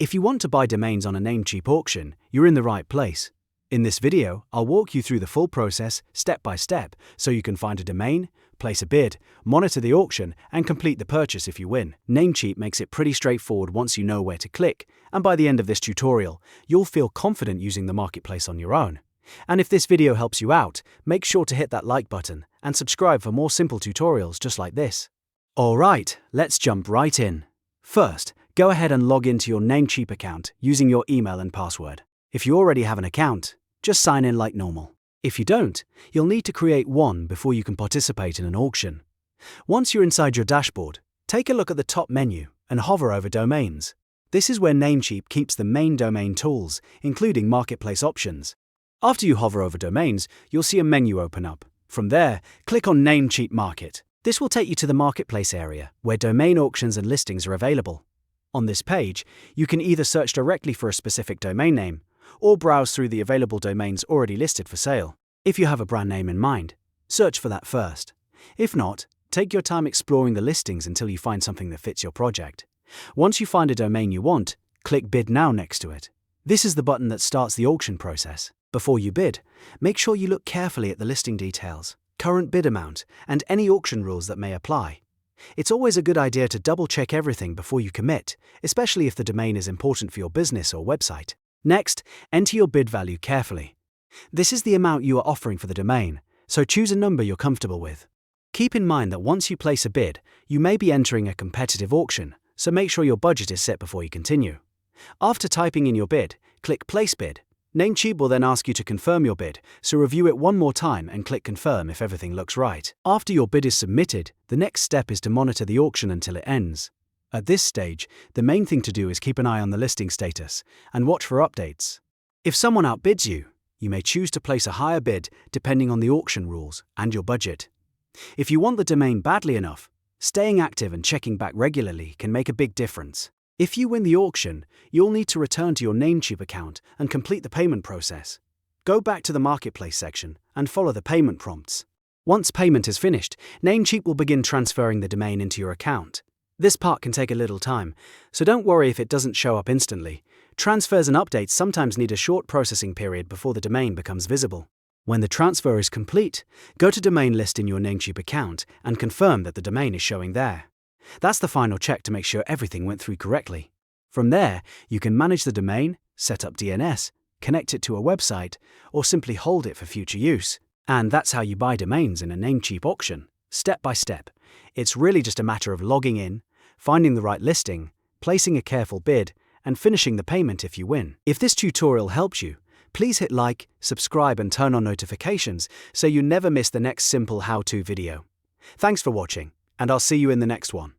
If you want to buy domains on a Namecheap auction, you're in the right place. In this video, I'll walk you through the full process, step by step, so you can find a domain, place a bid, monitor the auction, and complete the purchase if you win. Namecheap makes it pretty straightforward once you know where to click, and by the end of this tutorial, you'll feel confident using the marketplace on your own. And if this video helps you out, make sure to hit that like button and subscribe for more simple tutorials just like this. Alright, let's jump right in. First, go ahead and log into your Namecheap account using your email and password. If you already have an account, just sign in like normal. If you don't, you'll need to create one before you can participate in an auction. Once you're inside your dashboard, take a look at the top menu and hover over Domains. This is where Namecheap keeps the main domain tools, including marketplace options. After you hover over Domains, you'll see a menu open up. From there, click on Namecheap Market. This will take you to the marketplace area, where domain auctions and listings are available. On this page, you can either search directly for a specific domain name, or browse through the available domains already listed for sale. If you have a brand name in mind, search for that first. If not, take your time exploring the listings until you find something that fits your project. Once you find a domain you want, click Bid Now next to it. This is the button that starts the auction process. Before you bid, make sure you look carefully at the listing details, current bid amount, and any auction rules that may apply. It's always a good idea to double-check everything before you commit, especially if the domain is important for your business or website. Next, enter your bid value carefully. This is the amount you are offering for the domain, so choose a number you're comfortable with. Keep in mind that once you place a bid, you may be entering a competitive auction, so make sure your budget is set before you continue. After typing in your bid, click Place Bid. Namecheap will then ask you to confirm your bid, so review it one more time and click Confirm if everything looks right. After your bid is submitted, the next step is to monitor the auction until it ends. At this stage, the main thing to do is keep an eye on the listing status and watch for updates. If someone outbids you, you may choose to place a higher bid depending on the auction rules and your budget. If you want the domain badly enough, staying active and checking back regularly can make a big difference. If you win the auction, you'll need to return to your Namecheap account and complete the payment process. Go back to the marketplace section and follow the payment prompts. Once payment is finished, Namecheap will begin transferring the domain into your account. This part can take a little time, so don't worry if it doesn't show up instantly. Transfers and updates sometimes need a short processing period before the domain becomes visible. When the transfer is complete, go to Domain List in your Namecheap account and confirm that the domain is showing there. That's the final check to make sure everything went through correctly. From there, you can manage the domain, set up DNS, connect it to a website, or simply hold it for future use. And that's how you buy domains in a Namecheap auction, step by step. It's really just a matter of logging in, finding the right listing, placing a careful bid, and finishing the payment if you win. If this tutorial helps you, please hit like, subscribe and turn on notifications so you never miss the next simple how-to video. Thanks for watching, and I'll see you in the next one.